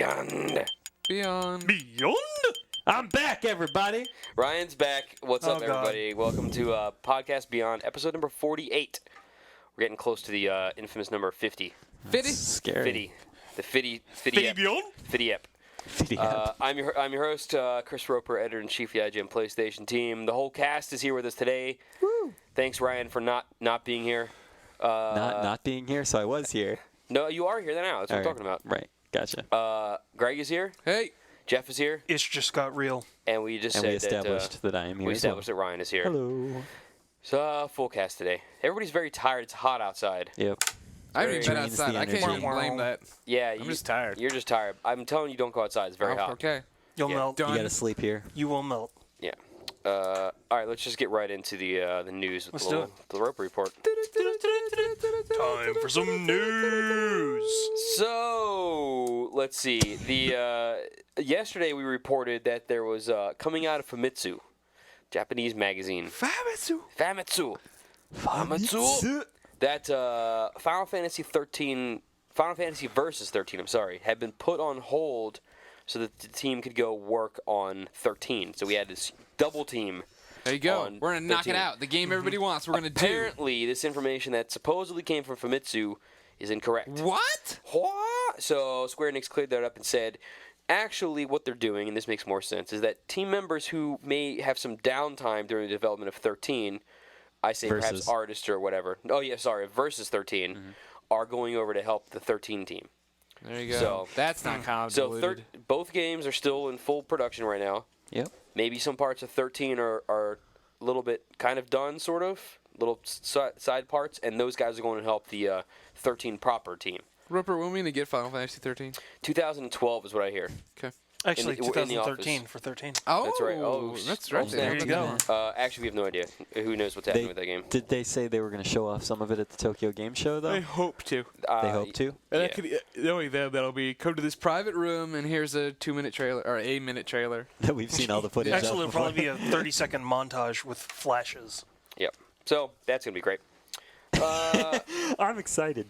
Beyond. Beyond? I'm back, everybody. Ryan's back. What's up, God. everybody? Welcome to Podcast Beyond, episode number 48. We're getting close to the infamous number 50. 50? Scary. 50. The 50 Fitty Beyond? 50 ep. 50 I'm your host, Chris Roper, editor-in-chief of the IGN PlayStation team. The whole cast is here with us today. Woo. Thanks, Ryan, for not being here. Not being here, so I was here. No, you are here now. That's what I'm talking about. Right. Gotcha. Greg is here. Hey. Jeff is here. It's just got real. And we just and said we established that I am here. We established that Ryan is here. Hello. So, full cast today. Everybody's very tired. It's hot outside. Yep. I haven't even been Drains outside. the I can't energy. even blame that. Yeah, I'm just tired. You're just tired. I'm telling you, don't go outside. It's very hot. Okay. Yeah. You'll melt. You Done. gotta sleep here. You will melt. Yeah. All right, let's just get right into the news with Let's the do little, the Roper report. Time for some news. So let's see. The yesterday we reported that there was coming out of Famitsu, Japanese magazine. Famitsu. Famitsu. That Final Fantasy Versus 13, had been put on hold so that the team could go work on 13. So we had this double team. There you go. on We're going to knock 13. it out. The game everybody wants, we're going to do. Apparently, this information that supposedly came from Famitsu is incorrect. What? What? So Square Enix cleared that up and said, actually, what they're doing, and this makes more sense, is that team members who may have some downtime during the development of 13, I say Versus. perhaps artists or whatever. Oh, yeah, sorry, Versus 13, are going over to help the 13 team. There you go. So- That's not convoluted. So both games are still in full production right now. Yep. Maybe some parts of 13 are a little bit kind of done, sort of, little side parts, and those guys are going to help the 13 proper team. Roper, when are we going to get Final Fantasy 13? 2012 is what I hear. Okay. in Actually, the 2013 office. for 13. That's Oh, right. Oh, that's right. there There you you go. Actually, we have no idea. Who knows what's happening with that game? Did they say they were going to show off some of it at the Tokyo Game Show, though? I hope to. They hope to? And Yeah. knowing that, that'll be come to this private room and here's a 2-minute trailer or a minute trailer. That we've seen all the footage Actually, of it'll before. probably be a 30-second montage with flashes. Yep. So that's gonna be great. I'm excited.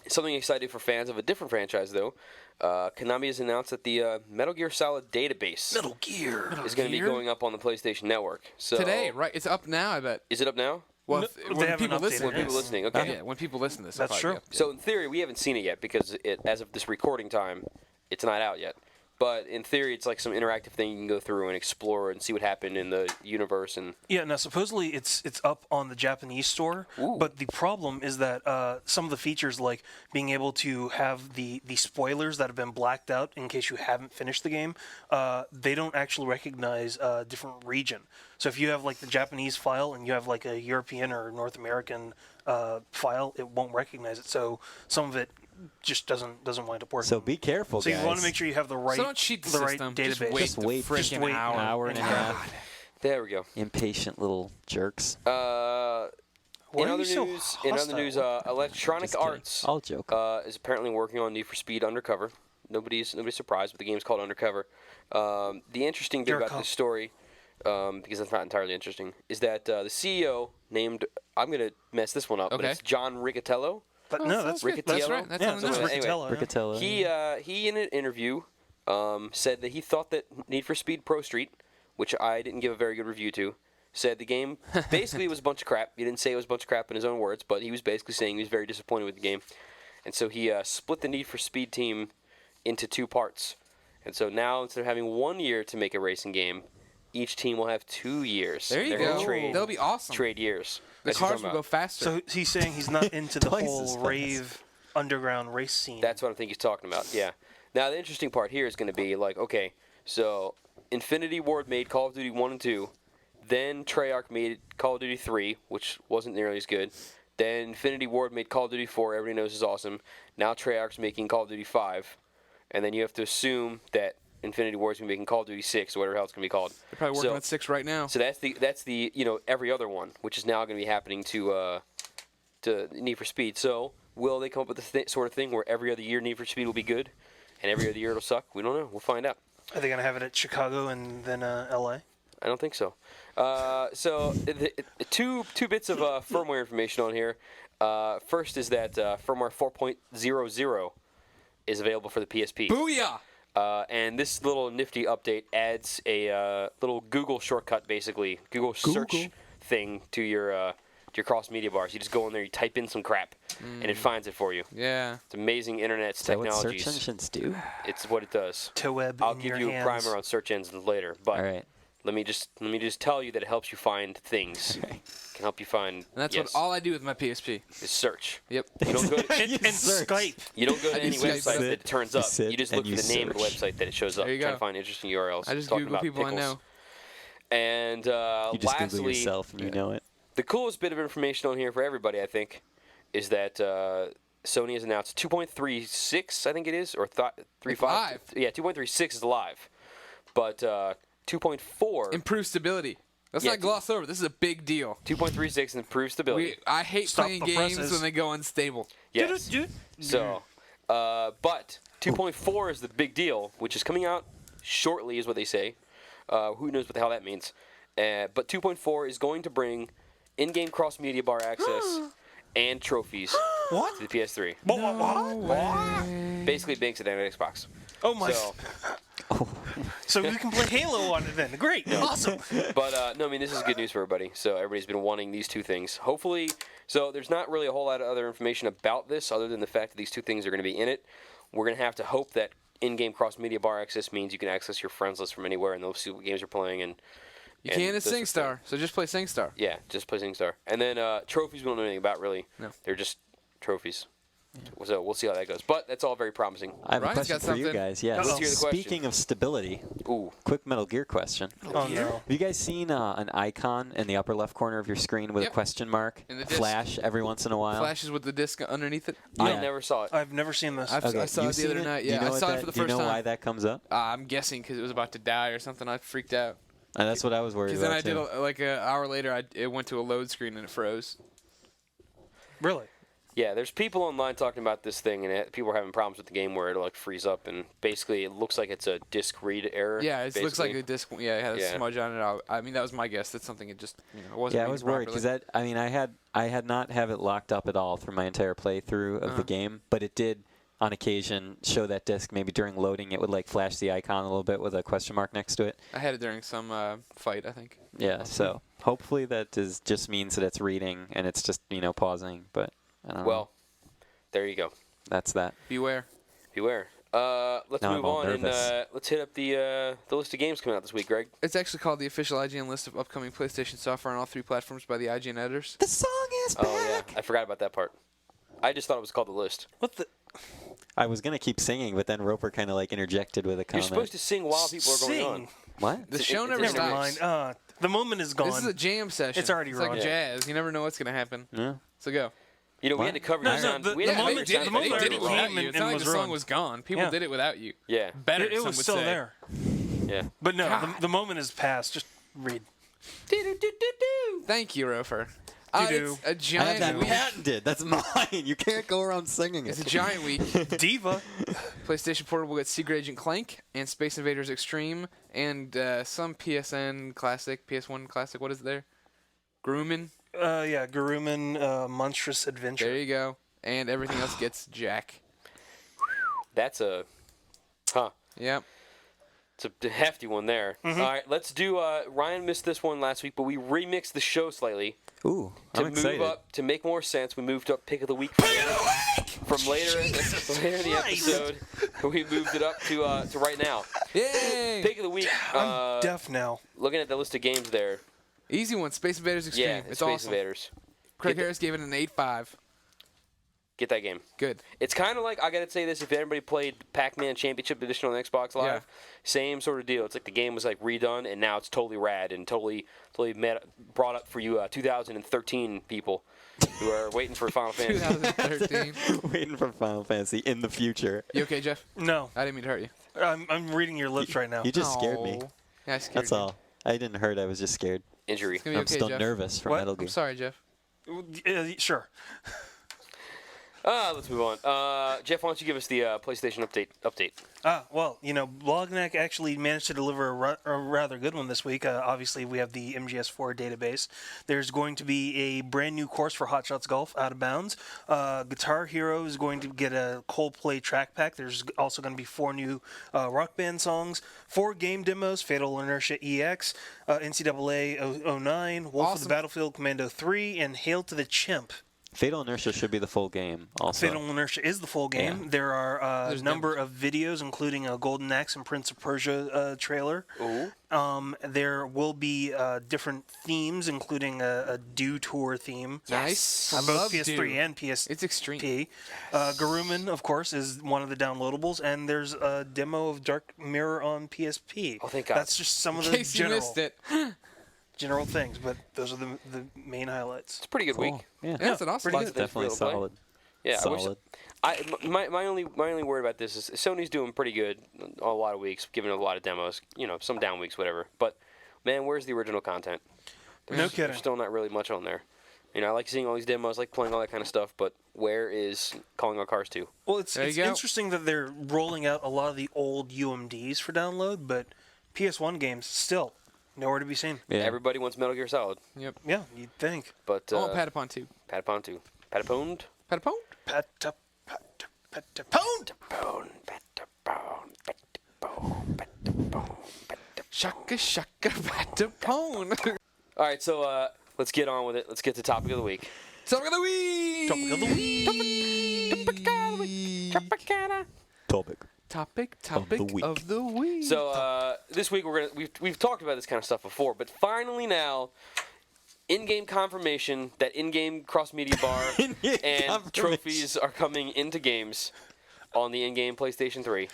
Something exciting for fans of a different franchise, though. Konami has announced that the Metal Gear Solid database Metal Gear. is going to be going up on the PlayStation Network. So Today, right? It's up now, I bet. Is it up now? Well, No, if- they when haven't people updated listen, When people listening, okay. Yeah, when people listen to this, That's it'll true. probably be up. So in theory, we haven't seen it yet because as of this recording time, it's not out yet. But in theory, it's like some interactive thing you can go through and explore and see what happened in the universe. And Yeah, now supposedly it's up on the Japanese store, Ooh. but the problem is that some of the features, like being able to have the spoilers that have been blacked out in case you haven't finished the game, they don't actually recognize a different region. So if you have like the Japanese file and you have like a European or North American file, it won't recognize it. So some of it just doesn't wind up working. So be careful, So guys. you want to make sure you have the right, So don't cheat the right system. database. Just wait, Just the wait. freaking Just wait an hour. and a half. there we go. Impatient little jerks. Why In are other you so news, hostile? Electronic Just kidding. Arts I'll joke. is apparently working on Need for Speed Undercover. Nobody's surprised, but the game's called Undercover. The interesting bit You're a about cop. this story, because it's not entirely interesting, is that the CEO named, I'm going to mess this one up, but Okay. it's John Riccatello. But no, that's Riccatello? That's right. That's yeah, on the that's notes. Anyway, Riccatello. Riccatello. He in an interview said that he thought that Need for Speed Pro Street, which I didn't give a very good review to, said the game basically was a bunch of crap. He didn't say it was a bunch of crap in his own words, but he was basically saying he was very disappointed with the game. And so he split the Need for Speed team into two parts. And so now, instead of having 1 year to make a racing game, each team will have 2 years. There you They're gonna go. Trade, That'll be awesome. trade years. The That's what cars I'm will talking go faster. So he's saying he's not into the Twice as whole fast. rave underground race scene. That's what I think he's talking about, yeah. Now, the interesting part here is going to be, like, okay, so Infinity Ward made Call of Duty 1 and 2. Then Treyarch made Call of Duty 3, which wasn't nearly as good. Then Infinity Ward made Call of Duty 4, everybody knows is awesome. Now Treyarch's making Call of Duty 5. And then you have to assume that Infinity Ward's going to be making Call of Duty 6, or whatever else it's going to be called. They're probably working on 6 right now. So that's the every other one, which is now going to be happening to Need for Speed. So will they come up with the sort of thing where every other year Need for Speed will be good, and every other year it'll suck? We don't know. We'll find out. Are they going to have it at Chicago and then L.A.? I don't think so. Two bits of firmware information on here. First is that firmware 4.00 is available for the PSP. Booyah! And this little nifty update adds a little Google shortcut, basically Google search thing to your cross media bars. You just go in there, you type in some crap, and it finds it for you. Yeah. It's amazing internet's Is that what technologies. search engines do? It's what it does. Toweb I'll in give your you hands. a primer on search engines later, but All right. let me just tell you that it helps you find things. Okay. Can help you find. And that's yes, what all I do with my PSP. is search. Yep. You don't go to, And Search. Skype. you don't go to I do any Skype, website but- that it turns You up. sit You just and look for you the name of the search. website that it shows up. There you Try go. to find interesting URLs. I just talking Google about people I pickles. know. And You just Google lastly, yourself and you know it. the coolest bit of information on here for everybody, I think, is that Sony has announced 2.36, I think it is, or 3.5. live. Yeah, 2.36 is live, but 2.4. Improved stability. Let's Yeah, not gloss over. This is a big deal. 2.36 improves stability. I hate Stop playing the games presses. when they go unstable. Yes. So, but 2.4 is the big deal, which is coming out shortly, is what they say. Who knows what the hell that means? But 2.4 is going to bring in-game cross-media bar access and trophies What? to the PS3. What? Basically, it makes it on Xbox. Oh my! So, So we can play Halo on it then. Great, awesome. but no, I mean, this is good news for everybody. So everybody's been wanting these two things. Hopefully, so there's not really a whole lot of other information about this other than the fact that these two things are going to be in it. We're going to have to hope that in-game cross-media bar access means you can access your friends list from anywhere and they'll see what games you're playing. And You can in those sorts of SingStar, things. so just play SingStar. Yeah, just play SingStar. And then trophies we don't know anything about, really. No. They're just trophies. So we'll see how that goes. But that's all very promising. I have Ryan's a question got for you something. guys. Yeah. Let's hear the question. Speaking of stability, Ooh. quick Metal Gear question. Oh no. Have you guys seen an icon in the upper left corner of your screen with Yep. a question mark In the disc. flash every once in a while? Flashes with the disc underneath it. I Yeah. never saw it. I've never seen this. I've- I saw you've it the seen other night, Do you yeah. know I what saw it that- for the Do you first know why time. that comes up? I'm guessing because it was about to die or something. I freaked out. And that's what I was worried Because about then I too. did like an hour later. It went to a load screen and it froze. Really? Yeah, there's people online talking about this thing, and people are having problems with the game where it'll like freeze up, and basically it looks like it's a disk read error. Yeah, it looks like basically. a disc. Yeah, it had a Yeah. smudge on it. I mean, that was my guess. That's something it just wasn't. Yeah, I reading was worried properly. because I mean, I had not have it locked up at all through my entire playthrough of the game, but it did on occasion show that disc. Maybe during loading, it would like flash the icon a little bit with a question mark next to it. I had it during some fight, I think. Yeah, so hopefully that just means that it's reading and it's just pausing. But I don't know. Well, there you go. That's that. Beware. Beware. Let's Now I'm move all on and nervous. let's hit up the list of games coming out this week, Greg. It's actually called the official IGN list of upcoming PlayStation software on all 3 platforms by the IGN editors. The song is back. Oh yeah, I forgot about that part. I just thought it was called the list. What the? I was gonna keep singing, but then Roper kind of like interjected with a You're comment. supposed to sing while people are going Sing. on. What? The It's- show it's never never stops. Never mind. The moment is gone. This is a jam session. It's already like wrong. jazz. You never know what's gonna happen. Yeah. So go. You know, we What? had to cover No, your no, sound. the- we the had to moment- cover your the sound moment effects They it did it were wrong. without came you. and- It's not and like was the song ruined. was gone. People Yeah. did it without you. Yeah, Better. It some was would still say. there. yeah. But no, God. the moment is past. Just read. Thank you, Rofer. Do-do. It's a I have giant that week. patented. That's mine. You can't go around singing It's a it. giant week. Diva. PlayStation Portable gets Secret Agent Clank and Space Invaders Extreme and some PSN Classic, PS1 Classic. What is it there? Grumman. Yeah, Garuman Monstrous Adventure. There you go. And everything else gets Jack. That's a, huh? Yep. It's a hefty one there. Mm-hmm. All right, let's do. Ryan missed this one last week, but we remixed the show slightly Ooh, to I'm move excited. up to make more sense. We moved up pick of the week from later in the episode. We moved it up to right now. Yay! Pick of the week. I'm deaf now. Looking at the list of games there. Easy one. Space Invaders Extreme. Yeah, it's Space awesome. Invaders. Craig Get the- Harris gave it an 8.5. Get that game. Good. It's kind of like, I gotta say this, if anybody played Pac-Man Championship Edition on Xbox Live, Yeah. same sort of deal. It's like the game was like redone, and now it's totally rad and totally brought up for you 2013 people who are waiting for Final Fantasy. 2013. Waiting for Final Fantasy in the future. You okay, Jeff? No, I didn't mean to hurt you. I'm reading your lips right now. You just scared me. Aw. Yeah, I scared That's you. all. I didn't hurt. I was just scared. Injury. It's gonna be I'm okay, still Jeff. nervous from What? Metal I'm Gear. sorry, Jeff. Sure. Let's move on. Jeff, why don't you give us the PlayStation update? Well, Blognac actually managed to deliver a rather good one this week. Obviously, we have the MGS4 database. There's going to be a brand new course for Hot Shots Golf, Out of Bounds. Guitar Hero is going to get a Coldplay track pack. There's also going to be 4 new Rock Band songs, 4 game demos, Fatal Inertia EX, NCAA 09, Wolf of the Battlefield Commando 3, and Hail to the Chimp. Fatal Inertia should be the full game also. Fatal Inertia is the full game. Yeah. There are a number of videos, including a Golden Axe and Prince of Persia trailer. Ooh. There will be different themes, including a Dew Tour theme. Nice. On I both love PS3 Dew. and PSP. It's extreme. Garuman, of course, is one of the downloadables, and there's a demo of Dark Mirror on PSP. Oh, thank God. That's just some of In the case you missed it. general things, but those are the main highlights. It's a pretty good Cool. week. Yeah. Yeah, it's an awesome pretty game. good. Definitely Free to play. solid. Yeah, Solid. my only word about this is Sony's doing pretty good on a lot of weeks, giving a lot of demos. Some down weeks, whatever. But man, where's the original content? No kidding. There's still not really much on there. I like seeing all these demos, like playing all that kind of stuff. But where is Calling All Cars 2? Well, it's There you go. interesting that they're rolling out a lot of the old UMDs for download, but PS1 games still nowhere to be seen. Yeah. Everybody wants Metal Gear Solid, Yep. Yeah, you'd think. but I want Patapon too. Patapon 2. Pataponed? Patapon? Pound! Shaka shaka Patapon. All right, so let's get on with it. Let's get to topic of the week. Topic of the week. Topic of the week. Topic. Topic week. of the week. So this week we've talked about this kind of stuff before, but finally now, in-game confirmation that in-game cross-media bar In-game and confirmation. trophies are coming into games on the in-game PlayStation 3.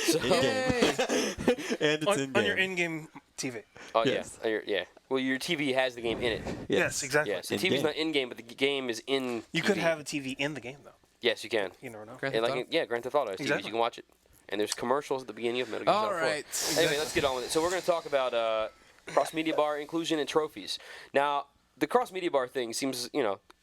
So, Yay. And it's On your in-game TV. oh Yes. yeah. Well, your TV has the game in it. Yes, exactly. Yeah, so the In-game. TV's not in-game, but the game is in. You TV. could have a TV in the game, though. Yes, you can. You never know. Grand And Theft Auto? Grand Theft Auto has TVs. Exactly. You can watch it. And there's commercials at the beginning of Metal Gear All Solid 4. right. Anyway, let's get on with it. So we're going to talk about cross-media bar inclusion and trophies. Now, the cross-media bar thing seems,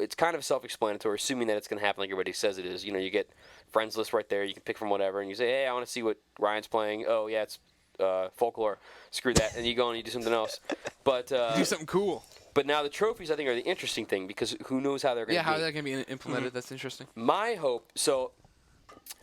it's kind of self-explanatory, assuming that it's going to happen like everybody says it is. You get friends list right there. You can pick from whatever, and you say, hey, I want to see what Ryan's playing. Oh, yeah, it's folklore. Screw that. And you go and you do something else. But Do something cool. but now the trophies, I think, are the interesting thing because who knows how they're going Yeah, to how be. that can be implemented. That's interesting. My hope, so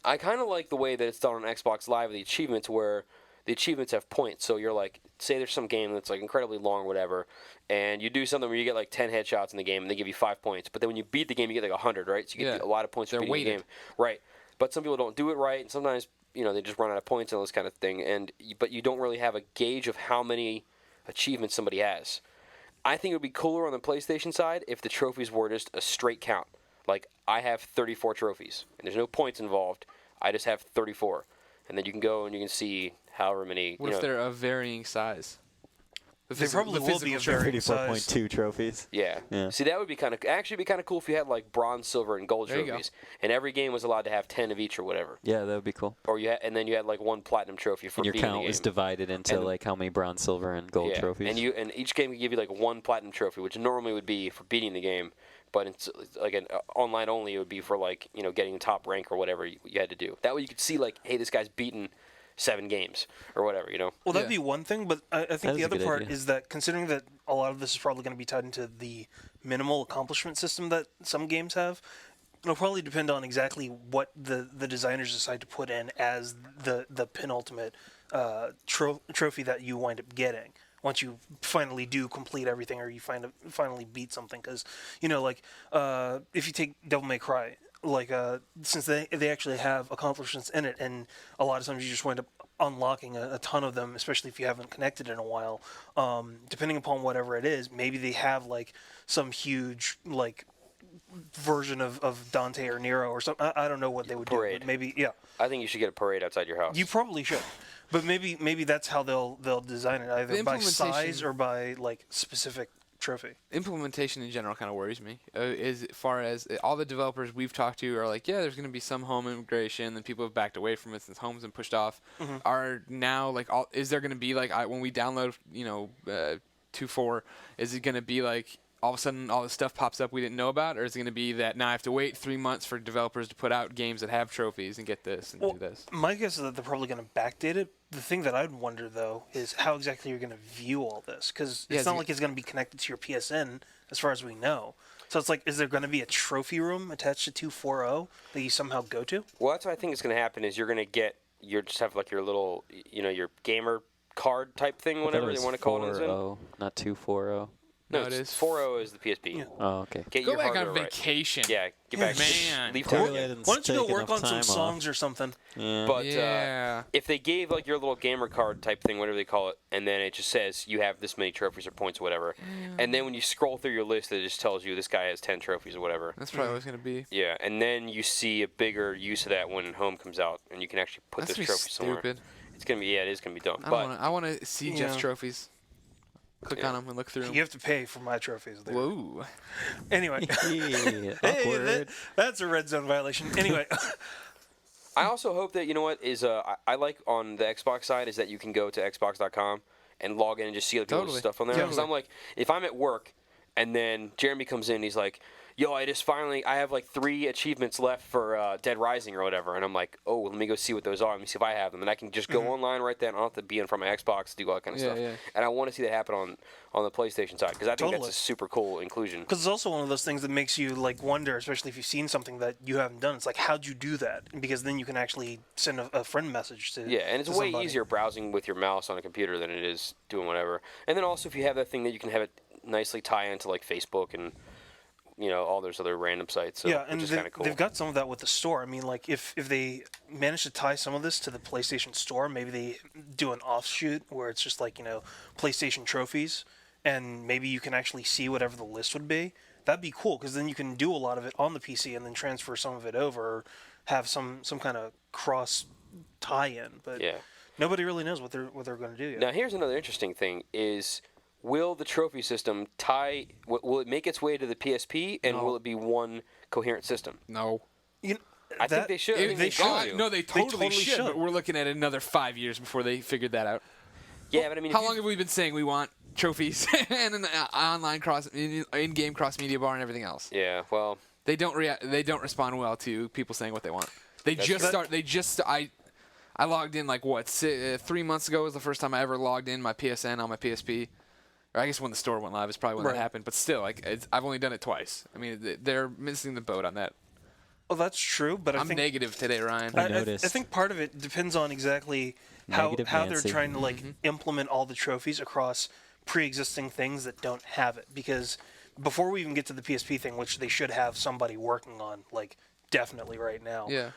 I kind of like the way that it's done on Xbox Live, the achievements where the achievements have points. So you're like, say there's some game that's like incredibly long or whatever, and you do something where you get like 10 headshots in the game and they give you 5 points. But then when you beat the game, you get like 100, right? So you get Yeah. a lot of points for They're beating the weighted. game. Right. But some people don't do it right, and sometimes, they just run out of points and all this kind of thing. But you don't really have a gauge of how many achievements somebody has. I think it would be cooler on the PlayStation side if the trophies were just a straight count. Like, I have 34 trophies, and there's no points involved. I just have 34. And then you can go and you can see however many. What if they're of varying size? They probably will be physical a trophy. varying size. 34.2 trophies. Yeah. Yeah. See, that would be actually be kind of cool if you had like bronze, silver, and gold There you go. trophies, and every game was allowed to have 10 of each or whatever. Yeah, that would be cool. Or and then you had like one platinum trophy for And your beating the count game. was divided into And- like how many bronze, silver, and gold Yeah. trophies. And each game could give you like one platinum trophy, which normally would be for beating the game, but it's like an online only. It would be for like getting top rank or whatever you had to do. That way you could see like, hey, this guy's beaten 7 games or whatever. Well, that'd Yeah. be one thing, but I That think is the a other good part idea. is that considering that a lot of this is probably going to be tied into the minimal accomplishment system that some games have, it'll probably depend on exactly what the designers decide to put in as the penultimate trophy that you wind up getting once you finally do complete everything or you finally beat something. Because, if you take Devil May Cry, since they actually have accomplishments in it, and a lot of times you just wind up unlocking a ton of them, especially if you haven't connected in a while. Depending upon whatever it is, maybe they have like some huge version of Dante or Nero or something. I don't know what they would do. Parade. But maybe, yeah, I think you should get a parade outside your house. you probably should. But maybe that's how they'll design it, either The by size implementation- or by specific trophy. Implementation in general kind of worries me. As far as all the developers we've talked to are like, yeah, there's going to be some home integration, and people have backed away from it since home's been pushed off. Are now like, is there going to be like when we download 2.4, is it going to be like all of a sudden all this stuff pops up we didn't know about, or is it going to be that now I have to wait 3 months for developers to put out games that have trophies and get this and do this? My guess is that they're probably going to backdate it. The thing that I'd wonder, though, is how exactly you're going to view all this. Because it's not like it's going to be connected to your PSN, as far as we know. So it's like, is there going to be a trophy room attached to 240 that you somehow go to? Well, that's what I think is going to happen. Is you're going to get just have like your little your gamer card type thing, whatever they want to call it. 4.0, not 2.40. No, it is 4.0 is the PSP. Yeah. Oh, okay. Get Go your back on hardware right. vacation. Yeah, get back. Man. Leave Clearly town. I Yeah. didn't Why don't you go take work enough on some time off. songs or something? Yeah. But Yeah. if they gave like your little gamer card type thing, whatever they call it, and then it just says you have this many trophies or points or whatever, and then when you scroll through your list, it just tells you this guy has 10 trophies or whatever. That's probably what it's going to be. Yeah, and then you see a bigger use of that when Home comes out, and you can actually put That's those gonna be trophies somewhere. stupid. It's gonna be it is gonna be dumb. I want to see Jeff's trophies. Click on them and look through them. You have to pay for my trophies there. Whoa. Anyway. Yeah, Hey, awkward. that's a red zone violation. Anyway. I also hope that, you know what, is I like on the Xbox side is that you can go to Xbox.com and log in and just see other people's Totally. stuff on there. Because Totally. I'm like, if I'm at work and then Jeremy comes in, he's like, yo, I have like 3 achievements left for Dead Rising or whatever. And I'm like, oh, let me go see what those are. Let me see if I have them. And I can just go online right then. I don't have to be in front of my Xbox to do all that kind of Yeah, stuff. yeah. And I want to see that happen on the PlayStation side because I think Totally. that's a super cool inclusion. Because it's also one of those things that makes you like wonder, especially if you've seen something that you haven't done. It's like, how'd you do that? Because then you can actually send a friend message to. Yeah, and it's to way somebody. easier browsing with your mouse on a computer than it is doing whatever. And then also if you have that thing that you can have it nicely tie into like Facebook and all those other random sites. So, Yeah, and which is kind of cool. they've got some of that with the store. I mean, like if they manage to tie some of this to the PlayStation Store, maybe they do an offshoot where it's just like PlayStation trophies, and maybe you can actually see whatever the list would be. That'd be cool because then you can do a lot of it on the PC and then transfer some of it over, or have some kind of cross tie-in. But Yeah. nobody really knows what they're going to do yet. Now here's another interesting thing: is will the trophy system tie? Will it make its way to the PSP, and will it be one coherent system? No. I think they should. I think they should. should. No, they totally, totally should, should. but we're looking at another 5 years before they figured that out. Yeah, but I mean, How long have we been saying we want trophies and an online in-game cross-media bar and everything else? Yeah, well, They don't respond well to people saying what they want. I logged in 3 months ago was the first time I ever logged in my PSN on my PSP. Or I guess when the store went live is probably when Right. that happened. But still, I've only done it twice. I mean, they're missing the boat on that. Well, that's true, but I I'm think negative today, Ryan. I I noticed. think part of it depends on exactly how Negative they're Nancy. trying to implement all the trophies across pre-existing things that don't have it. Because before we even get to the PSP thing, which they should have somebody working on, definitely right now. Yeah.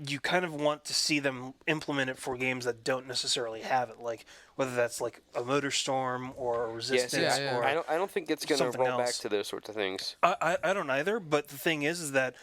You kind of want to see them implement it for games that don't necessarily have it, whether that's like a MotorStorm or a Resistance yeah. or I don't think it's going to something roll back else. to those sorts of things. I don't either, but the thing is that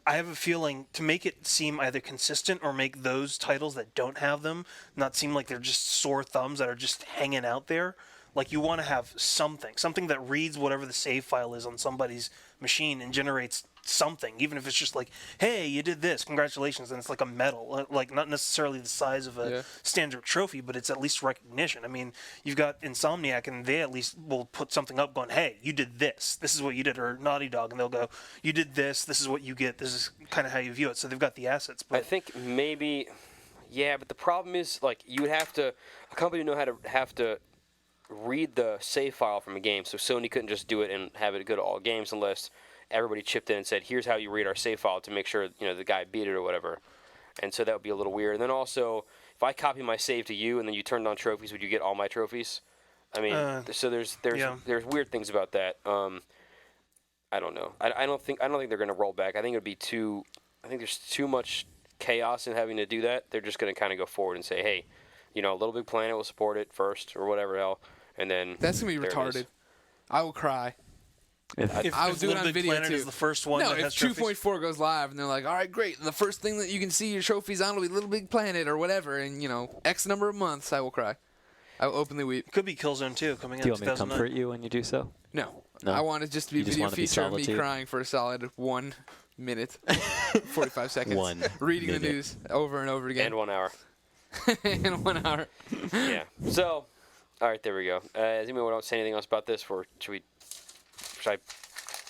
I have a feeling to make it seem either consistent or make those titles that don't have them not seem like they're just sore thumbs that are just hanging out there. Like you want to have something that reads whatever the save file is on somebody's machine and generates something, even if it's just like, hey, you did this, congratulations, and it's like a medal, like not necessarily the size of a standard trophy, but it's at least recognition. I mean, you've got Insomniac, and they at least will put something up going, hey, you did this is what you did, or Naughty Dog, and they'll go, you did this is what you get, this is kind of how you view it. So they've got the assets. But I think maybe, yeah, but the problem is you would have to, a company would have to read the save file from a game, so Sony couldn't just do it and have it go to all games unless everybody chipped in and said, here's how you read our save file to make sure the guy beat it or whatever. And so that would be a little weird. And then also, if I copy my save to you and then you turned on trophies, would you get all my trophies? I mean, so there's weird things about that. I don't know. I don't think they're going to roll back. I think there's too much chaos in having to do that. They're just going to kind of go forward and say, hey, Little Big Planet will support it first or whatever the hell, and then That's going to be there it is. retarded. I will cry. I'll do it Little on Big video Planet too. is the first one No, that if has trophies. 2.4 goes live and they're like, all right, great. The first thing that you can see your trophies on will be Little Big Planet or whatever, and X number of months, I will cry. I will openly weep. Could be Killzone 2 coming Do you out want me to 2009. comfort you when you do so? No. No? I want it just to be You just video want to be feature of me solitude? crying for a solid 1 minute, 45 seconds. 1 Reading minute. the news over and over again. And 1 hour. in 1 hour. Yeah. So, all right, there we go. Does anyone want to say anything else about this, or should we I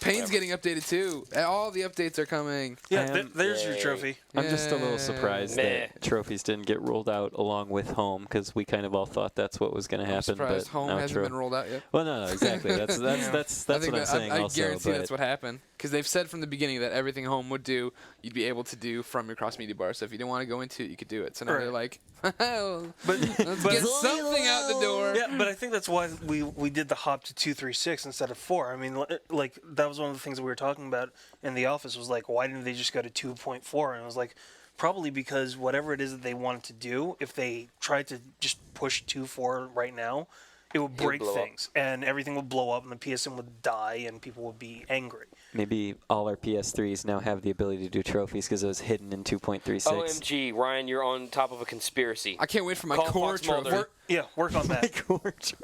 Pain's getting updated too. All the updates are coming. Yeah, I am- there's your Yay. trophy. I'm just a little Yeah. surprised Meh. that trophies didn't get rolled out along with home because we kind of all thought that's what was going to I'm happen. surprised but home now hasn't been rolled out yet. Well, no, exactly. That's I what think I'm saying. I also, guarantee but that's what happened because they've said from the beginning that everything home would do, you'd be able to do from your cross media bar. So if you didn't want to go into it, you could do it. So now they're like, well, But let's get something out the door. yeah, but I think that's why we did the hop to 2.3.6 instead of 4. I mean, like that was one of the things that we were talking about in the office was like, why didn't they just go to 2.4? And I was like, probably because whatever it is that they wanted to do, if they tried to just push 2.4 right now, it would break blow up. things and everything would blow up and the PSN would die and people would be angry. maybe all our PS3s now have the ability to do trophies because it was hidden in 2.36. OMG, Ryan, you're on top of a conspiracy. I can't wait for my Call core Fox Mulder. trophy. Work on that.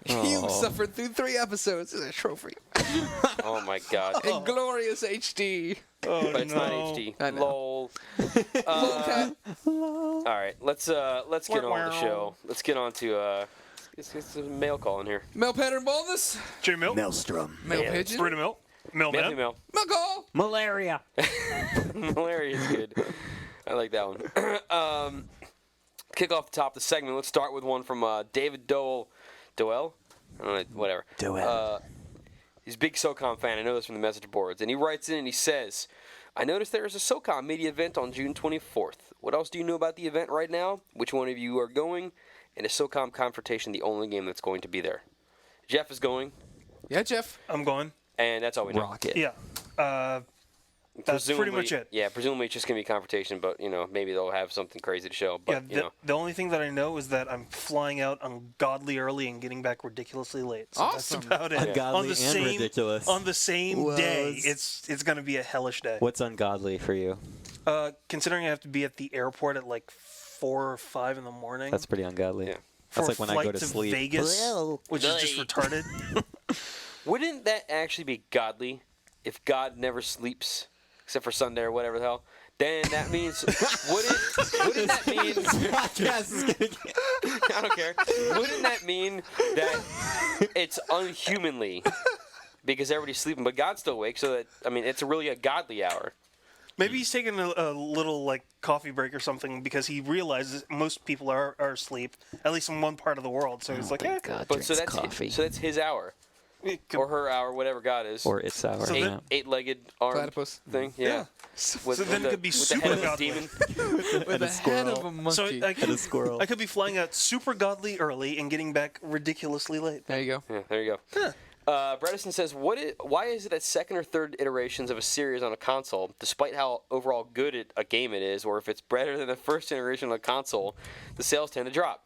You Oh. suffered through 3 episodes as a trophy. Oh my God. In glorious HD. Oh, But it's not HD. I know. Lol. Okay. All right, let's get on with the show. Let's get on to let's get some mail call in here. Male pattern baldness. J Milk, Maelstrom. Male Yeah. pigeon. Fruit of Milk, Mailman. Mail. Male call. Malaria. Malaria is good. I like that one. Kick off the top of the segment. Let's start with one from David Doel. I don't know, whatever. He's a big SOCOM fan. I know this from the message boards. And he writes in and he says, I noticed there is a SOCOM media event on June 24th. What else do you know about the event right now? Which one of you are going? And is SOCOM Confrontation the only game that's going to be there? Jeff is going, Yeah, Jeff. I'm going. and that's all we know. Rocket. Yeah. That's pretty much it. Yeah, presumably it's just going to be Confrontation, but, maybe they'll have something crazy to show. But, Yeah, the only thing that I know is that I'm flying out ungodly early and getting back ridiculously late. So Awesome. that's about it. Ungodly on the and same, ridiculous. On the same Well, day, it's going to be a hellish day. What's ungodly for you? Considering I have to be at the airport at like 4 or 5 in the morning. That's pretty ungodly. Yeah. That's for like when a I go flight to sleep. Vegas, which is just Late. retarded. Wouldn't that actually be godly if God never sleeps, except for Sunday or whatever the hell? Then that means wouldn't that mean I don't care. Wouldn't that mean that it's unhumanly because everybody's sleeping, but God's still awake? So that it's really a godly hour. Maybe he's taking a little like coffee break or something because he realizes most people are asleep, at least in one part of the world. So he's like, eh, God But drinks so that's coffee. so that's his hour it could- or her hour, whatever God is. Or its hour. So yeah. Eight-legged arm Platypus. thing. Yeah. yeah. With, So then it could be with the super head of a godly. demon. With the head of a monkey. So I And a squirrel. could be flying out super godly early and getting back ridiculously late. There you go. Yeah, there you go. Bredesen says, why is it that second or third iterations of a series on a console, despite how overall good a game it is, or if it's better than the first iteration on a console, the sales tend to drop?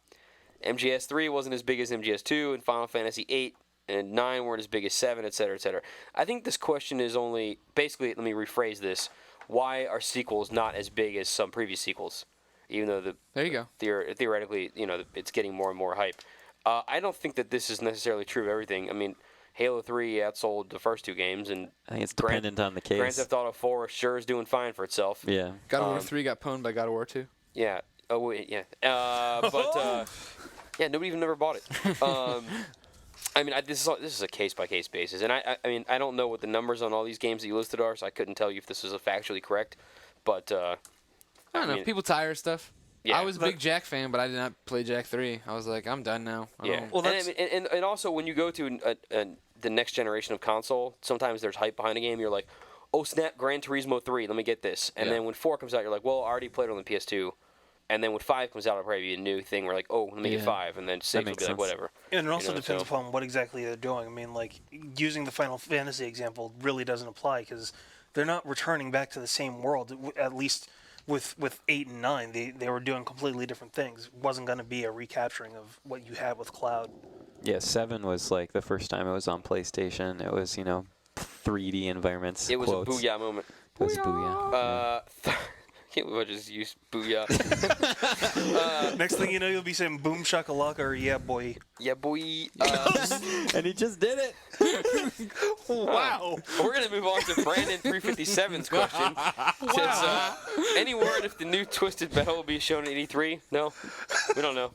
MGS 3 wasn't as big as MGS 2, and Final Fantasy 8 and 9 weren't as big as 7, etc., etc. I think this question is only, basically, let me rephrase this, why are sequels not as big as some previous sequels? Even though There you go. theoretically, it's getting more and more hype. I don't think that this is necessarily true of everything. Halo 3 outsold the first 2 games, and I think it's dependent on the case. Grand Theft Auto 4 sure is doing fine for itself. Yeah. God of War 3 got pwned by God of War 2. Yeah. Oh, wait, yeah. Yeah, nobody even ever bought it. This is a case-by-case basis, and I don't know what the numbers on all these games that you listed are, so I couldn't tell you if this was factually correct, but I don't know. mean- People tire of stuff. Yeah. I was a big Jack fan, but I did not play Jack 3. I was like, I'm done now. I yeah. don't- Well, and, and also when you go to the next generation of console, sometimes there's hype behind a game. You're like, oh snap, Gran Turismo 3, let me get this. And Yeah. then when 4 comes out, you're like, well, I already played it on the PS2. And then when 5 comes out, it'll probably be a new thing. We're like, oh, let me get Yeah. 5, and then 6 will be makes like, sense. whatever. And it also depends so- upon what exactly they're doing. Like using the Final Fantasy example really doesn't apply because they're not returning back to the same world. At least with 8 and 9, they were doing completely different things. It wasn't going to be a recapturing of what you had with Cloud. Yeah, 7 was like the first time it was on PlayStation. It was, 3D environments. It was quotes. a booyah moment. It was booyah. Yeah. I can't believe I just used booyah. Next thing you know, you'll be saying boom shakalaka or yeah boy. Yeah, boy. And he just did it. Wow. We're going to move on to Brandon 357's question. Says, any word if the new Twisted Metal will be shown at E3? No, we don't know.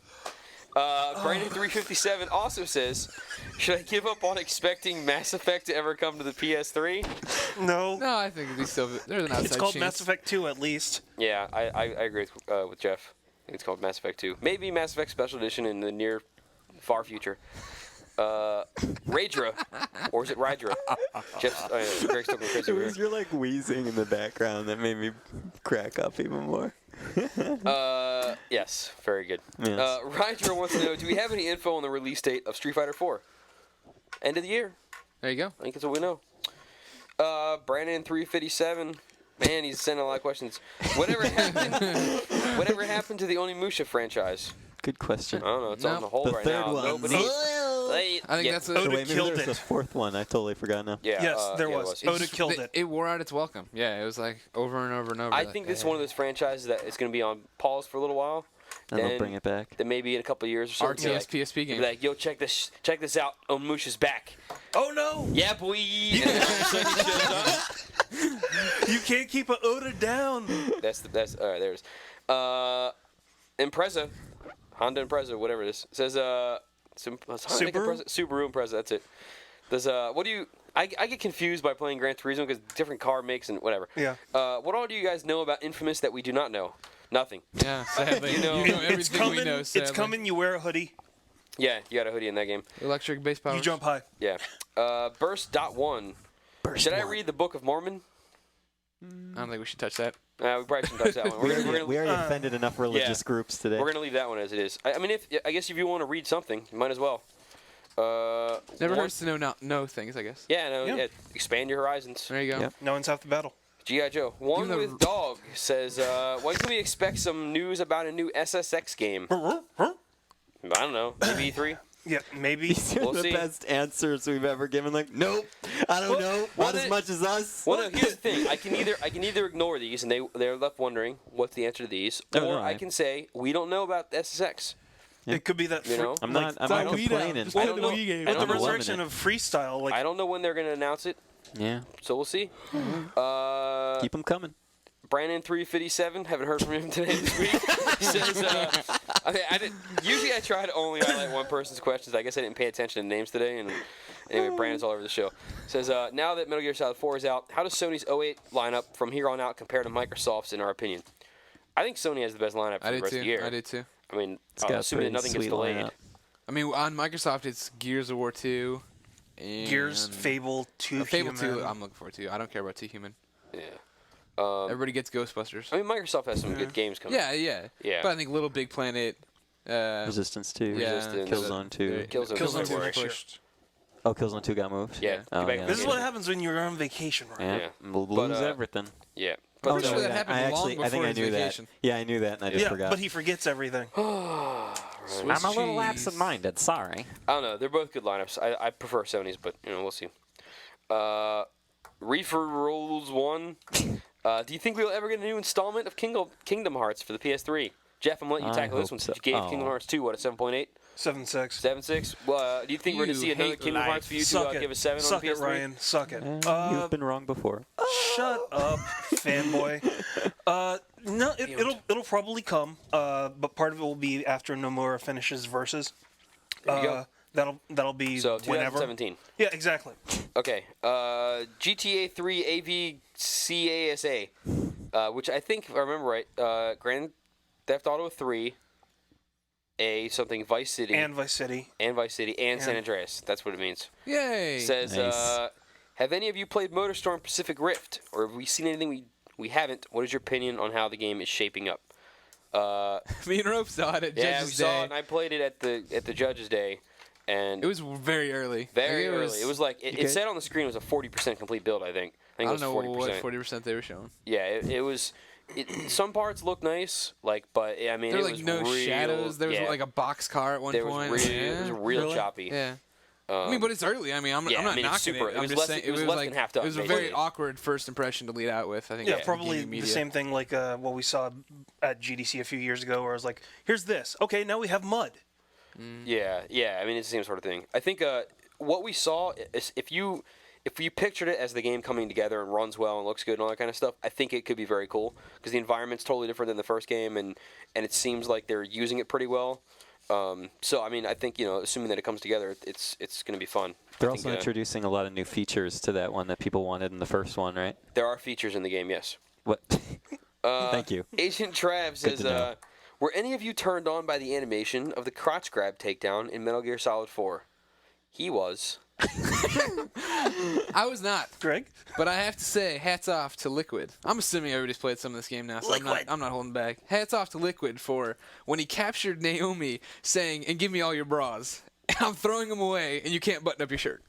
Brandon357 also says, should I give up on expecting Mass Effect to ever come to the PS3? No. No, I think there's an outside It's called chance. Mass Effect 2 at least. Yeah, I agree with Jeff. I think it's called Mass Effect 2. Maybe Mass Effect Special Edition in the near, far future. Raedra, or is it Rydra? Jeff's, Greg's talking crazy It over was here. your like wheezing in the background that made me crack up even more. Yes, very good. Yes. Rydra wants to know, do we have any info on the release date of Street Fighter 4? End of the year. There you go. I think that's what we know. Brandon357. Man, he's sending a lot of questions. Whatever happened to the Onimusha franchise? Good question. I don't know. It's No. on the hold The right third now. one. Nobody. I think that's a. Oda So wait, maybe killed there's a it. fourth one. I totally forgot now. Yeah. Yes, there yeah, was. it Oda killed it. It wore out its welcome. Yeah, it was like over and over and over. I like, think this is one of those franchises that is going to be on pause for a little while. And they'll Then- bring it back. Then maybe in a couple of years or something. RTS PSP be game. like, yo, check this out. Onimusha's back. Oh no! Yeah, boy. And then all of a sudden he shows up. You can't keep an Oda down. That's all right. There's Impreza, Honda Impreza, whatever it is. Says Subaru? Subaru Impreza. That's it. Does what do you? I get confused by playing Gran Turismo because different car makes and whatever. Yeah. What all do you guys know about Infamous that we do not know? Nothing. Yeah, sadly. You know, everything It's coming. we know. It's Sadly. coming. You wear a hoodie. Yeah, you got a hoodie in that game. Electric bass power. You jump high. Yeah. Burst.1. Should I read the Book of Mormon? I don't think we should touch that. We probably shouldn't touch that one. We're gonna We already offended enough religious groups today. we're gonna leave that one as it is. I mean, I guess if you want to read something, you might as well. Never one- hurts to know things, I guess. Yeah, no, Yeah. yeah. Expand your horizons. There you go. Yep. No one's half the battle. G.I. Joe. One Even the- with Dog says, when can we expect some news about a new SSX game? I don't know. Maybe E3? Yeah, maybe. These are We'll the see. best answers we've ever given. Like, nope, I don't know, well, not as then- much as us. Well, no, here's the thing. I can either ignore these, and they're left wondering what's the answer to these, Oh, or no, I can say we don't know about SSX. It could be that. You know? I'm not complaining. I don't know. Well, the I'm loving resurrection it. of freestyle, like I don't know when they're gonna announce it, Yeah, so we'll see. keep them coming. Brandon357, haven't heard from him today this week. Says, usually I try to only highlight one person's questions. I guess I didn't pay attention to names today. And anyway, Brandon's all over the show. Says, now that Metal Gear Solid 4 is out, how does Sony's 08 lineup from here on out compare to Microsoft's, in our opinion? I think Sony has the best lineup for I the did rest of the year. too. I did too. I mean, It's got a assuming that pretty nothing gets sweet delayed. lineup. I mean, on Microsoft, it's Gears of War 2. And Gears, Fable, Two Fable 2, Human. I'm looking forward to. I don't care about Two Human. Yeah. Everybody gets Ghostbusters. I mean, Microsoft has some good games coming. Yeah. Yeah. But I think Little Big Planet. Resistance 2. Yeah, Resistance. Killzone 2. Killzone Killzone 2 2. next year. pushed. Oh, Killzone 2 got moved? Yeah, Oh, get back yeah. This is Yeah. what happens when you're on vacation, right? Yeah. Yeah. We'll But, lose everything. Yeah. Oh, Pretty But, sure that yeah. happened I long actually, I think before I his knew vacation. that. Yeah, I knew that, and I just Yeah, forgot. but he forgets everything. I'm a little absent-minded. Sorry. I don't know. They're both good lineups. I prefer Sony's, but we'll see. Reefer Rolls 1. Do you think we'll ever get a new installment of Kingdom Hearts for the PS3? Jeff, I'm letting you I tackle this hope one so. since you gave Oh. Kingdom Hearts 2, what, a 7.8? 7.6. 7.6? Well, do you think we're going to You see another hate Kingdom life. Hearts for you to Suck it. give a 7 Suck on the PS3? it, Ryan. Suck it. You've been wrong before. Shut up, fanboy. No, it'll probably come. But part of it will be after Nomura finishes Versus. There you go. That'll be So, whenever. 2017. Yeah, exactly. Okay. GTA 3 AVCASA, which I think, if I remember right, Grand Theft Auto 3, something Vice City, And Vice City. and San Andreas. That's what it means. Yay! Says, Nice. have any of you played MotorStorm Pacific Rift, or have we seen anything we haven't? What is your opinion on how the game is shaping up? Me and Rope saw it at Yeah, we Judge's saw Day. it, and I played it at the Judge's Day, and It was very early. very Like, early. It was like it said on the screen it was a 40% complete build. I think I it don't was know 40%. what 40% they were showing. Yeah, it was. Some parts looked nice, but I mean, There it were like was no real, shadows. There was yeah, like a box car at one there was point. real, yeah. it was real Really? choppy. Yeah. I mean, but it's early. I mean, I'm Yeah, not I mean, it's knocking super- it. it I'm was just less- saying it was less like than half done, it was a basically. very awkward first impression to lead out with. I think. Yeah, at probably gaming the media. same thing like what we saw at GDC a few years ago, where I was like, "Here's this. Okay, now we have mud." Yeah. I mean, it's the same sort of thing. I think what we saw is if you pictured it as the game coming together and runs well and looks good and all that kind of stuff, I think it could be very cool because the environment's totally different than the first game, and it seems like they're using it pretty well. So I mean, I think assuming that it comes together, it's going to be fun. They're I think, also introducing a lot of new features to that one that people wanted in the first one, right? There are features in the game, yes. What? Thank you. Agent Trav says, to know. were any of you turned on by the animation of the crotch grab takedown in Metal Gear Solid 4? He was. I was not. Greg? But I have to say, hats off to Liquid. I'm assuming everybody's played some of this game now, so I'm not holding back. Hats off to Liquid for when he captured Naomi saying, "And give me all your bras." I'm throwing them away, and you can't button up your shirt.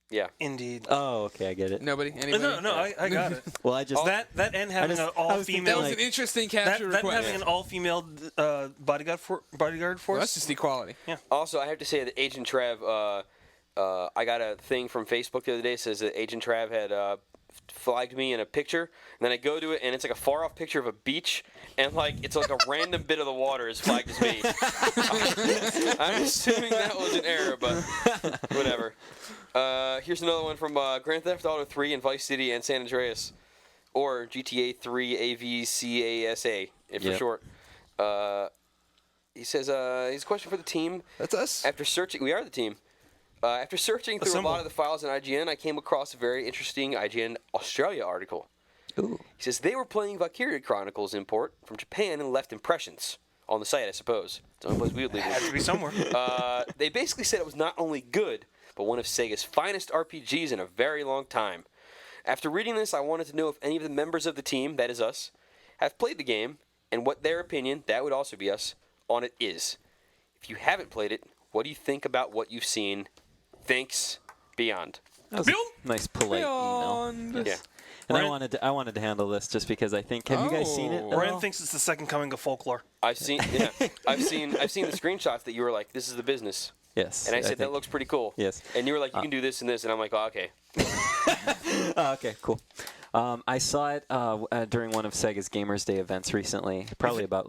Yeah. Indeed. Oh, okay, I get it. Nobody? Anybody? No, I got it. Well, I just That and having an I was all-female. That was like- an interesting That capture request. having an all-female bodyguard Well, force. that's just equality. Also, I have to say that Agent Trav, I got a thing from Facebook the other day that says that Agent Trav had flagged me in a picture, and then I go to it, and it's like a far-off picture of a beach, and it's like a random bit of the water is flagged as me. I'm assuming that was an error, but whatever. Here's another one from Grand Theft Auto 3 and Vice City and San Andreas, or GTA 3 AVCASA, for Yep. short. He says, he's a question for the team. That's us. After searching, we are the team. After searching through Assemble. a lot of the files in IGN, I came across a very interesting IGN Australia article. Ooh. He says they were playing Valkyria Chronicles import from Japan and left impressions on the site, I suppose. It's the only place we would leave Had to it. be somewhere. They basically said it was not only good, but one of Sega's finest RPGs in a very long time. After reading this, I wanted to know if any of the members of the team, that is us, have played the game, and what their opinion, that would also be us, on it is. If you haven't played it, what do you think about what you've seen? Thanks, Beyond. That was a nice, polite email. Beyond. Yeah. And Ryan- I wanted to handle this just because I think. Have you guys seen it? Oh. at Ryan all? thinks it's the second coming of folklore. I've seen the screenshots that you were like, this is the business. Yes. And I said, that think- looks pretty cool. Yes. And you were like, you can do this and this. And I'm like, oh, okay. Oh, okay, cool. I saw it during one of Sega's Gamers Day events recently, probably about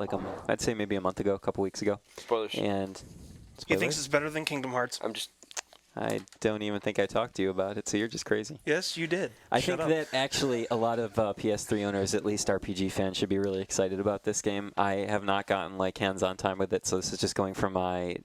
I'd say maybe a month ago, a couple weeks ago. Spoilers. And He thinks it's better than Kingdom Hearts. I'm just, I don't even think I talked to you about it, so you're just crazy. Yes, you did. I Shut think up. that actually a lot of PS3 owners, at least RPG fans, should be really excited about this game. I have not gotten hands-on time with it, so this is just going from my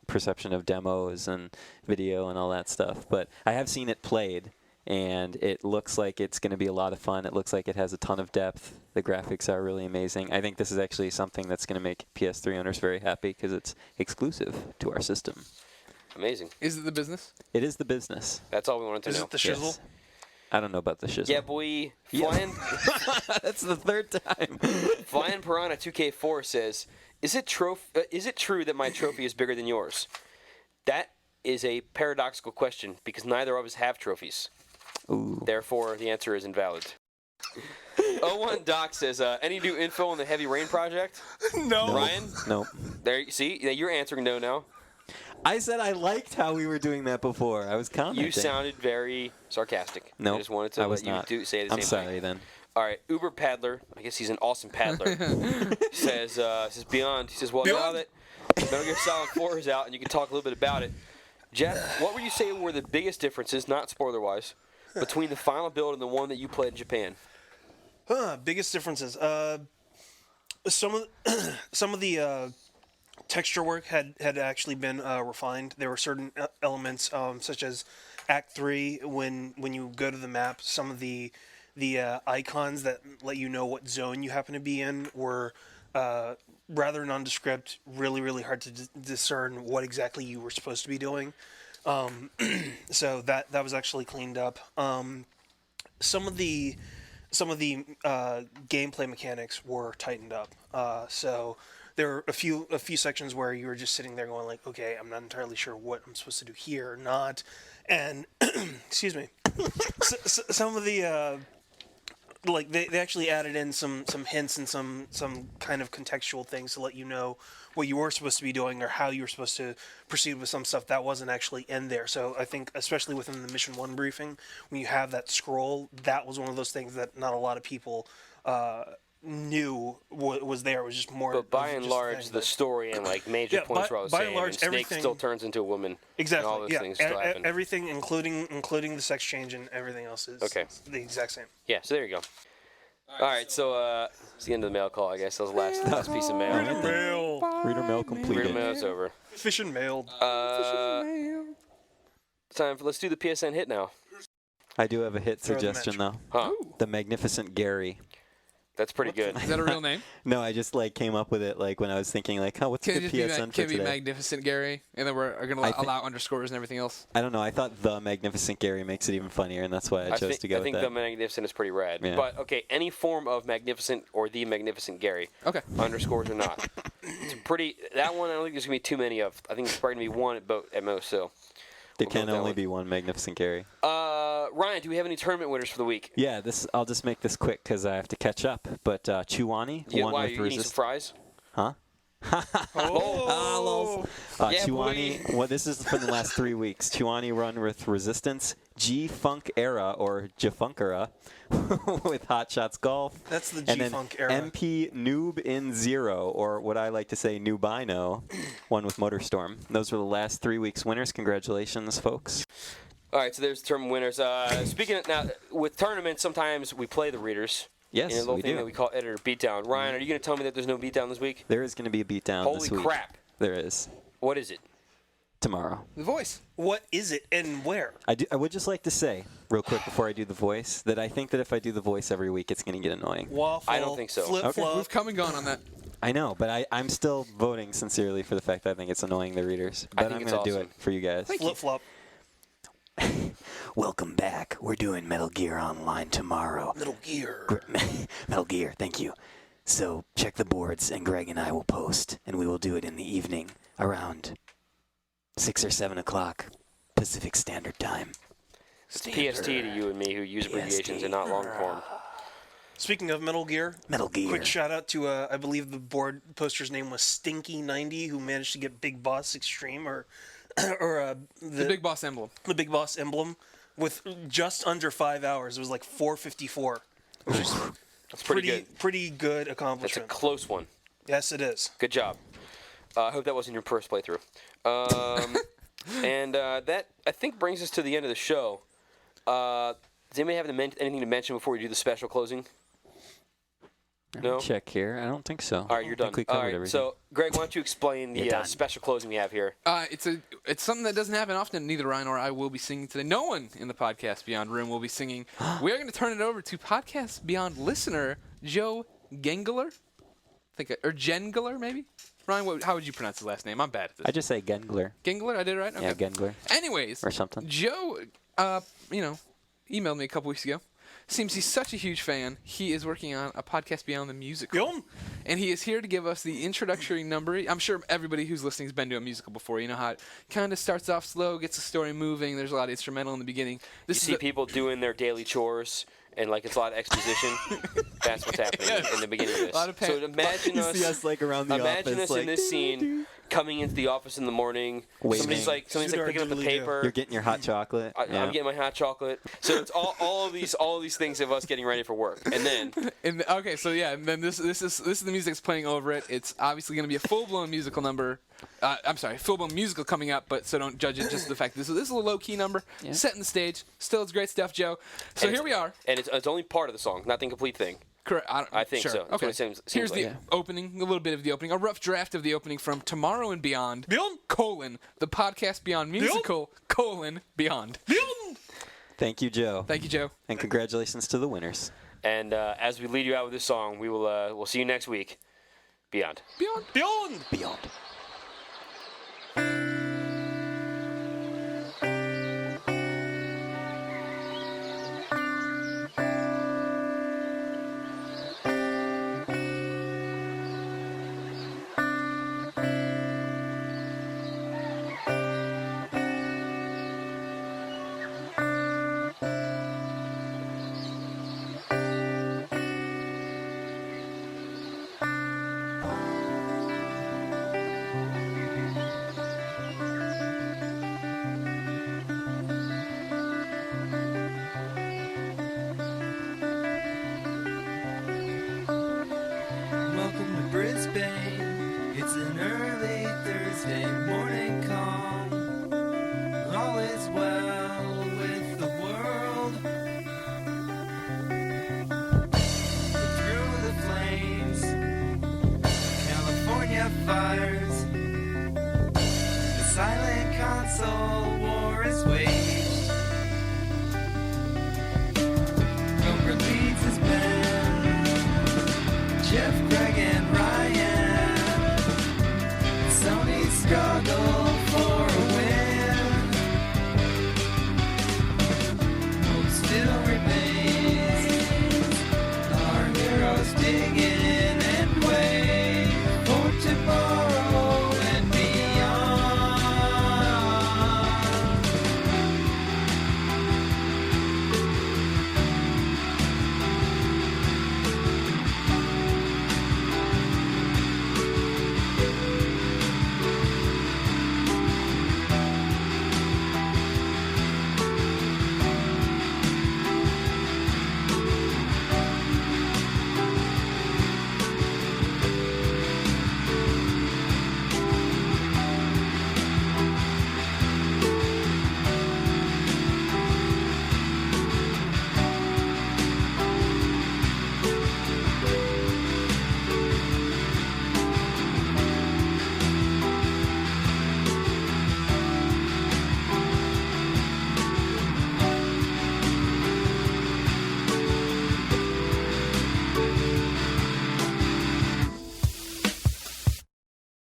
perception of demos and video and all that stuff. But I have seen it played, and it looks like it's going to be a lot of fun. It looks like it has a ton of depth. The graphics are really amazing. I think this is actually something that's going to make PS3 owners very happy because it's exclusive to our system. amazing. Is it the business? It is the business. That's all we wanted to Is know. it the shizzle? Yes. I don't know about the shizzle. Yeah, boy. Flying, That's the third time. Flying Piranha 2K4 says, is it true that my trophy is bigger than yours? That is a paradoxical question because neither of us have trophies. Ooh. Therefore, the answer is invalid. 01 Doc says, any new info on the Heavy Rain project? No. Ryan? Nope. There, see, yeah, you're answering no now. I said I liked how we were doing that before. I was commenting. You sounded very sarcastic. No, I just wanted to I was let not. you say the I'm same sorry thing. then. All right, Uber Paddler, I guess he's an awesome paddler, says Beyond. He says, well, now that Metal Gear Solid 4 is out and you can talk a little bit about it, Jeff, what would you say were the biggest differences, not spoiler-wise, between the final build and the one that you played in Japan? Biggest differences. Some of the texture work had actually been refined. There were certain elements, such as Act 3, when you go to the map, some of the icons that let you know what zone you happen to be in were rather nondescript, really hard to discern what exactly you were supposed to be doing. So that was actually cleaned up. Some of the gameplay mechanics were tightened up. So there were a few sections where you were just sitting there going like, okay, I'm not entirely sure what I'm supposed to do here or not. And excuse me, some of the like they actually added in some hints and some kind of contextual things to let you know what you were supposed to be doing or how you were supposed to proceed with some stuff that wasn't actually in there. So I think especially within the Mission 1 briefing, when you have that scroll, that was one of those things that not a lot of people knew was there. It was just more. But by of and just a large, thing, the but- story and like major Yeah, points by- were all the by same. and large, and Snake everything- still turns into a woman. Exactly. And all those yeah. things still happen. Everything, including the sex change and everything else, is Okay. the exact same. Yeah, so there you go. All right, so it's the end of the mail call, I guess. That was the last piece of mail. Mail. Reader mail Reader completed. mail's over. Fish and mailed. Let's do the PSN hit now. I do have a hit Throw the suggestion, though. Huh? The Magnificent Gary. That's pretty good. Is that a real name? No, I just came up with it when I was thinking what's a Can good it just PSN be, for can it be today? Magnificent Gary? And then we're going to allow underscores and everything else? I don't know. I thought the Magnificent Gary makes it even funnier, and that's why I chose to go I think with the that. Magnificent is pretty rad. Yeah. But okay, any form of Magnificent or the Magnificent Gary, Okay. underscores or not, it's pretty. That one I don't think there's gonna be too many of. I think it's probably gonna be one at most. So There we'll go can with that only one. be one Magnificent Gary. Ryan, do we have any tournament winners for the week? Yeah, I'll just make this quick because I have to catch up. But Chuani won Why, with you eating some resistance. fries? Huh? Oh. Yeah, Chuani, well, this is for the last 3 weeks. Chuani run with Resistance, G-Funk Era, or G-Funkera, with Hot Shots Golf. That's the And then G-Funk Era. MP Noob in Zero, or what I like to say, Noobino, one with Motorstorm. Those were the last 3 weeks' winners. Congratulations, folks. All right, so there's the tournament winners. Speaking of, now, with tournaments, sometimes we play the readers. Yes, in a little we thing do. that we call editor beatdown. Ryan, are you going to tell me that there's no beatdown this week? There is going to be a beatdown this Holy week. crap. There is. What is it? Tomorrow. The voice. What is it and where? I would just like to say, real quick before I do the voice, that I think that if I do the voice every week, it's going to get annoying. Waffle. I don't think so. Flip Okay. flop. We've come and gone on that. I know, but I'm still voting sincerely for the fact that I think it's annoying the readers. But think I'm it's going to do awesome. it for you guys. Flip flop. Welcome back. We're doing Metal Gear Online tomorrow. Metal Gear. Metal Gear, thank you. So check the boards, and Greg and I will post, and we will do it in the evening around 6 or 7 o'clock Pacific Standard Time. It's PST to you and me who use abbreviations and not long form. Speaking of Metal Gear, Metal Gear. quick shout out to I believe the board poster's name was Stinky90, who managed to get Big Boss Extreme or The Big Boss emblem. the Big Boss emblem with just under 5 hours. It was like 4:54. Which is That's pretty good. Pretty good That's a accomplishment. close one. Yes, it is. Good job. I hope that wasn't your first playthrough. And that, I think, brings us to the end of the show. Does anybody have anything to mention before we do the special closing? No? Check here. I don't think so. All right, you're I done. think we All covered right, everything. so, Greg, why don't you explain You're the done. special closing we have here? It's something that doesn't happen often. Neither Ryan or I will be singing today. No one in the Podcast Beyond room will be singing. We are going to turn it over to Podcast Beyond listener Joe Gengler, or Gengler maybe. Ryan, how would you pronounce his last name? I'm bad at this. I just say Gengler. Gengler, I did it right. Okay. Yeah, Gengler. Anyways, Or something. Joe, emailed me a couple weeks ago. Seems he's such a huge fan. He is working on a Podcast Beyond the musical. Yum. And he is here to give us the introductory number. I'm sure everybody who's listening has been to a musical before. You know how it kind of starts off slow, gets the story moving. There's a lot of instrumental in the beginning. You see people doing their daily chores, and like it's a lot of exposition. That's what's happening in the beginning of this. A lot of So imagine You us, see us around the imagine office, us in this scene, coming into the office in the morning. Waving. Somebody's like picking up the Doodle-doo. paper. You're getting your hot chocolate. I'm getting my hot chocolate. So it's all of these things of us getting ready for work, and then And then this is the music that's playing over it. It's obviously going to be a full-blown musical number. Full-blown musical coming up, but so don't judge it just the fact this is a low-key number, setting the stage. Still, it's great stuff, Joe. So And here we are. and it's only part of the song, not the complete thing. Correct. I think sure. so. That's Okay. what it seems Here's like. the opening, a little bit of the opening, a rough draft of the opening from Tomorrow and Beyond, Beyond. the Podcast Beyond musical, Beyond. Beyond. Thank you, Joe. Thank you, Joe. And congratulations to the winners. And as we lead you out with this song, we'll see you next week. Beyond. Beyond. Beyond. Beyond. Welcome to Brisbane. It's an early Thursday morning call. All is well with the world. The years. The silent console war is waged. Poker Leeds has been Jeff, Greg, and Ryan. Sony's struggle for